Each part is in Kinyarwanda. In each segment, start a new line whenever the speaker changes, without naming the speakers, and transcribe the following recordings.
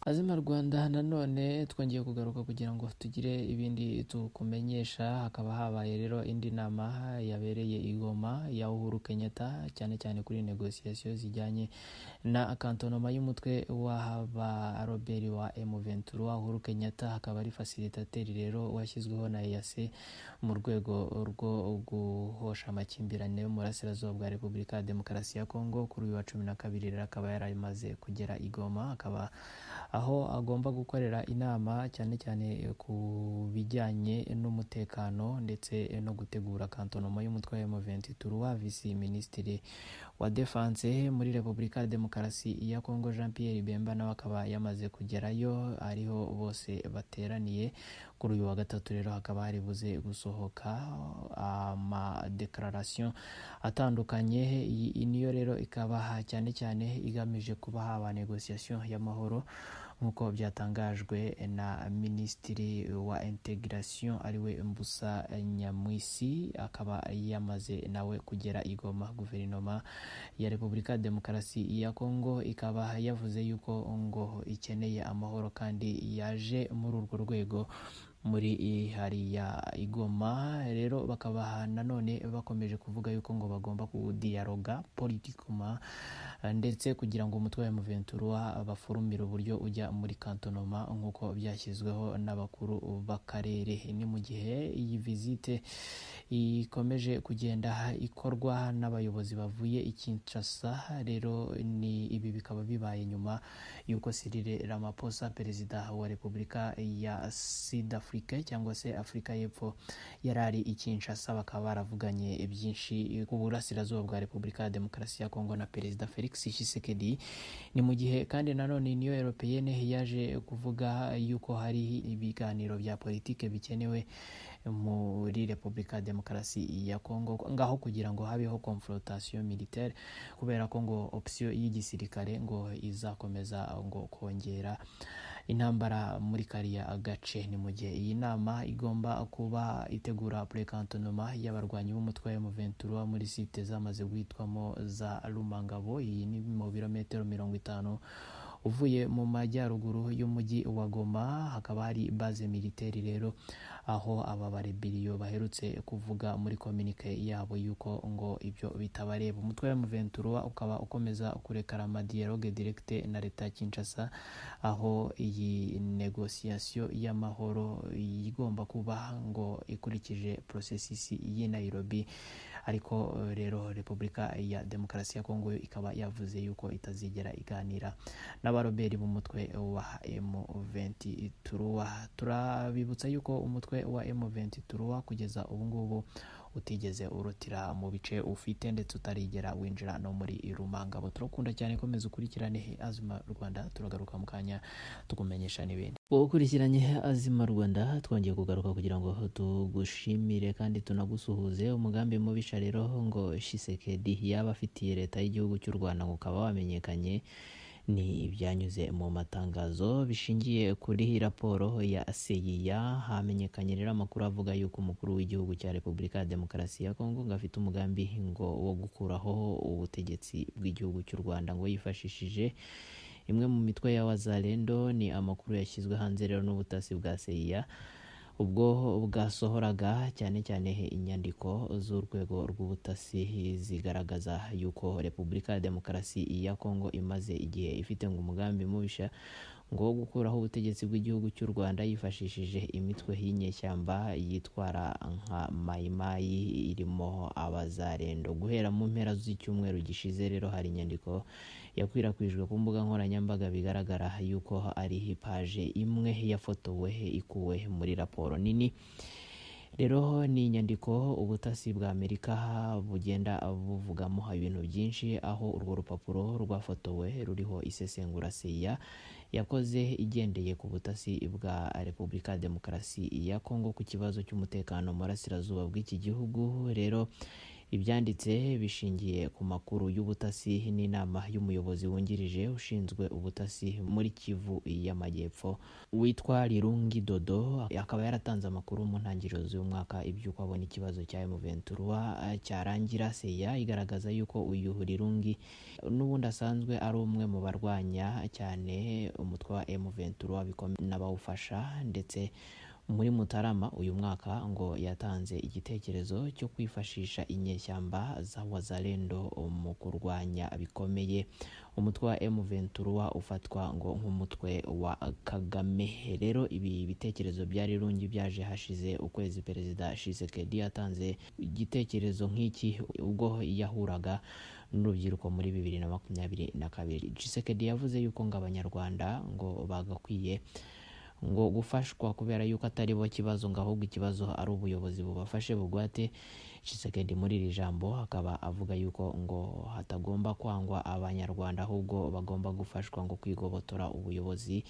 Azima Rwanda nanone twongeye kugaruka kugira ngo tugire ibindi tukumenyesha. Hakaba habaye rero indi nama yabereye i Goma ya Uhuru Kenyatta cyane cyane kuri negociation zijyanye na kantonoma y'umutwe w'aba Robert wa M23. Uhuru Kenyatta akaba ari facilitateur rero washyizweho na EAC mu rwego rwo guhosha amakimbirane mu burasirazuba bwa Repubulika ya Demokarasi ya Kongo. Kuri uyu wa 12 rero akaba yaramaze kugera i Goma, akaba aho agomba gukorera inama cyane cyane ku bijyanye n'umutekano ndetse no gutegura kantonoma y'umutwe wa M23. Visi Minisitiri wa Defense muri Repubulika ya Demokarasi ya Kongo Jean Pierre Bemba nawe akaba yamaze kugerayo, ariho bose bateraniye. Kuri uyu wa gatatu rero hakaba hari buze gusohoka declaration atandukanye. Iyi niyo rero ikaba cyane cyane igamije kuba haba negociation y'amahoro nk'uko byatangajwe na Minisitiri wa Integration ariwe Mbusa Nyamwisi. Akaba yamaze nawe kugera i Goma. Guverinoma ya Repubulika ya Demokarasi ya Kongo ikaba yavuze yuko ngo ikeneye amahoro kandi yaje muri urwo rwego muri hariya i Goma. Rero bakaba nanone bakomeje kuvuga yuko ngo bagomba kudialoga politikuma ndetse kugira ngo umutwe wa M23 bafurumire uburyo ujya muri kantonoma nk'uko byashyizweho n'abakuru b'akarere. Ni mu gihe iyi visite ikomeje kugenda ikorwa n'abayobozi bavuye i Kinshasa. Rero ni ibi bikaba bibaye nyuma yuko Cyril Ramaphosa, perezida wa Repubulika ya Sud-Afrique cyangwa se Afurika y'Epfo, yarari i Kinshasa. Bakaba baravuganye byinshi ku burasirazuba bwa Repubulika ya Demokarasi ya Kongo na perezida Felix Tshisekedi. Ni mu gihe kandi nanone Union Européenne yaje kuvuga yuko hari ibiganiro bya politike bikenewe muri Repubulika ya Demokarasi ya Kongo ngaho kugira ngo habeho confrontation militaire, kubera ko ngo option y'igisirikare ngo izakomeza ngo kongera intambara muri kariya agace. Ni mu gihe iyi nama igomba kuba itegura prekantonoma y'abarwanyi b'umutwe wa M23 muri site zamaze guhitwamo za Rumangabo. Iyi ni mu birometero 50 uvuye mu majyaruguru y'umujyi wa Goma. Hakaba hari base militaire rero aho aba barebiriyo baherutse kuvuga muri communique yabo yuko ngo ibyo bitabareba. Umutwe wa M23 ukaba ukomeza kurekarama dialogue direct na leta ya Kinshasa, aho iyi negociation y'amahoro igomba kuba ngo ikurikije processus y'i Nairobi. Ariko rero Repubulika ya Demokarasi ya Kongo ikaba yavuze yuko itazigera iganira n'abaroberi b'umutwe wa M23. Turabibutsa yuko umutwe wa M23 kugeza ubu ngubu utigeze urutira mu bice ufite ndetse utarigera winjira no muri Rumangabo. Turakunda cyane, komeza ukurikirane Azima Rwanda, turagaruka mu kanya tukumenyesha n'ibindi. Ukurikiranye Azima Rwanda, twongeye kugaruka kugira ngo tugushimire kandi tunagusuhuze. Umugambi mubisha rero ngo Tshisekedi yaba afitiye leta y'igihugu cy'u Rwanda ngo ukaba wamenyekanye ni ibyanyuze mu matangazo bishingiye kuri raporo ya CIA. Hamenyekanye rero amakuru avuga yuko umukuru w'igihugu cya Repubulika ya Demokarasi ya Kongo ngo afite umugambi ngo wo gukuraho ubutegetsi bw'igihugu cy'u Rwanda ngo yifashishije imwe mu mitwe ya Wazalendo. Ni amakuru yashyizwe hanze rero n'ubutasi bwa CIA ubwo bwasohoraga cyane cyane inyandiko z'urwego rw'ubutasi zigaragaza yuko Repubulika ya Demokarasi ya Kongo imaze igihe ifite ngo umugambi mubisha ngo gukuraho ubutegetsi bw'igihugu cy'u Rwanda yifashishije imitwe y'inyeshyamba yitwara nka Mayimayi irimo Abazalendo. Guhera mu mpera z'icyumweru gishize rero hari inyandiko yakwirakwijwe ku mbuga nkoranyambaga bigaragara yuko ari page imwe yafotowe ikuwe muri raporo nini. Rero ni inyandiko ubutasi bwa Amerika bugenda buvugamo ibintu byinshi, aho urwo rupapuro rwafotowe ruriho isesengura CIA yakoze igendeye ku butasi bwa Repubulika ya Demokarasi ya Kongo ku kibazo cy'umutekano mu burasirazuba bw'iki gihugu. Rero Ibyanditse bishingiye ku makuru y'ubutasi n'inama y'umuyobozi wungirije ushinzwe ubutasi muri Kivu y'Amajyepfo witwa Lirungi Dodo, akaba yaratanze amakuru mu ntangiriro z'umwaka iby'uko abona ikibazo cya M23 cyarangira. Seya igaragaza yuko uyu Lirungi n'ubundi asanzwe ari umwe mu barwanya cyane umutwe wa M23 n'abawufasha, ndetse muri Mutarama uyu mwaka ngo yatanze igitekerezo cyo kwifashisha inyeshyamba za Wazalendo mu kurwanya bikomeye umutwe wa M23 ufatwa ngo nk'umutwe wa Kagame. Rero ibi bitekerezo byari Lirungi byaje hashize ukwezi Perezida Tshisekedi yatanze igitekerezo nk'iki ubwo yahuraga n'urubyiruko muri 2022. Tshisekedi yavuze yuko ngo abanyarwanda ngo bagakwiye ngo gufashwa kubera yuko atari bo kibazo, ngo ahubwo ikibazo ari ubuyobozi bubafashe bugwate. Tshisekedi muri iri jambo akaba avuga yuko ngo hatagomba kwangwa abanyarwanda, ahubwo bagomba gufashwa ngo kwigobotora ubuyobozi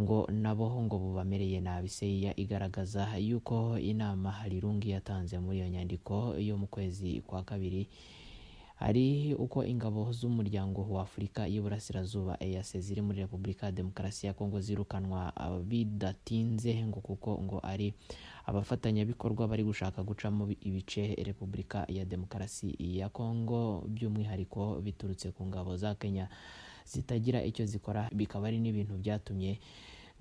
ngo nabo ngo bubamereye nabi. Seya igaragaza yuko inama Lirungi yatanze muri iyo nyandiko yo mu kwezi kwa kabiri ari uko ingabo z'umuryango wa Afurika y'Iburasirazuba EAC ziri muri Repubulika ya Demokarasi ya Kongo zirukanwa bidatinze ngo kuko ngo ari abafatanyabikorwa bari gushaka gucamo ibice Repubulika ya Demokarasi ya Kongo, by'umwihariko biturutse ku ngabo za Kenya zitagira icyo zikora. Bikaba ari n'ibintu byatumye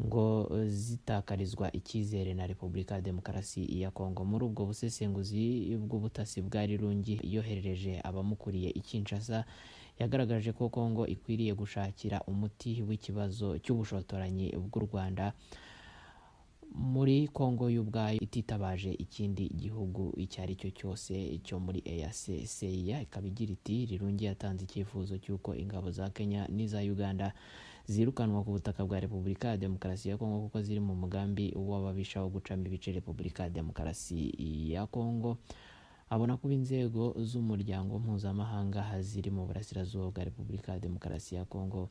ngo zitakarizwa icyizere na Repubulika ya Demokarasi ya Kongo. Muri ubwo busesenguzi bw'ubutasi bwa Lirungi yoherereje abamukuriye i Kinshasa, yagaragaje ko Kongo ikwiriye gushakira umuti w'ikibazo cy'ubushotoranyi bw'u Rwanda muri Kongo y'ubwayo ititabaje ikindi gihugu icyo ari cyo cyose cyo muri EAC. Seya ikaba igira iti Lirungi yatanze icyifuzo cy'uko ingabo za Kenya n'iza Uganda zirukanwa ku butaka bwa Repubulika ya Demokarasi ya Kongo kuko ziri mu mugambi w'ababisha wo gucamo ibice Repubulika ya Demokarasi ya Kongo. Abona kuba inzego z'umuryango mpuzamahanga ziri mu burasirazuba bwa Repubulika ya Demokarasi ya Kongo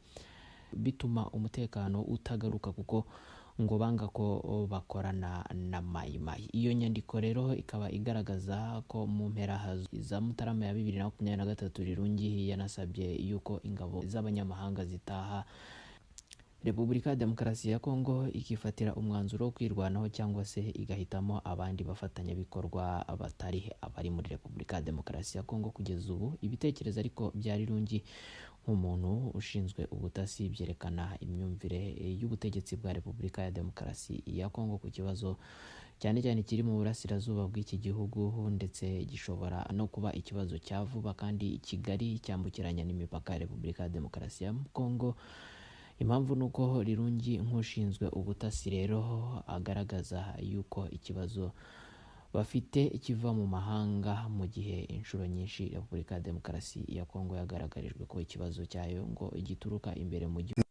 bituma umutekano utagaruka kuko ngo banga ko bakorana na mayimayi. Iyo nyandiko rero ikaba igaragaza ko mu mpera za Mutarama ya 2023 Lirungi yanasabye yuko ingabo z'abanyamahanga zitaha Repubulika ya Demokarasi ya Kongo ikifatira umwanzuro wo kwirwanaho cyangwa se igahitamo abandi bafatanyabikorwa batari abari muri Repubulika ya Demokarasi ya Kongo. Kugeza ubu ibitekerezo ariko bya Lirungi nk'umuntu ushinzwe ubutasi byerekana imyumvire y'ubutegetsi bwa Repubulika ya Demokarasi ya Kongo ku kibazo cyane cyane kiri mu burasirazuba bw'iki gihugu, ndetse gishobora no kuba ikibazo cya vuba kandi Kigali cyambukiranya n'imipaka ya Repubulika ya Demokarasi ya Kongo. Impamvu nuko Lirungi nk'ushinzwe ubutasi rero agaragaza yuko ikibazo bafite kiva mu mahanga, mu gihe inshuro nyinshi Repubulika ya Demokarasi ya Kongo yagaragarijwe ko ikibazo cyayo ngo gituruka imbere mu gihugu.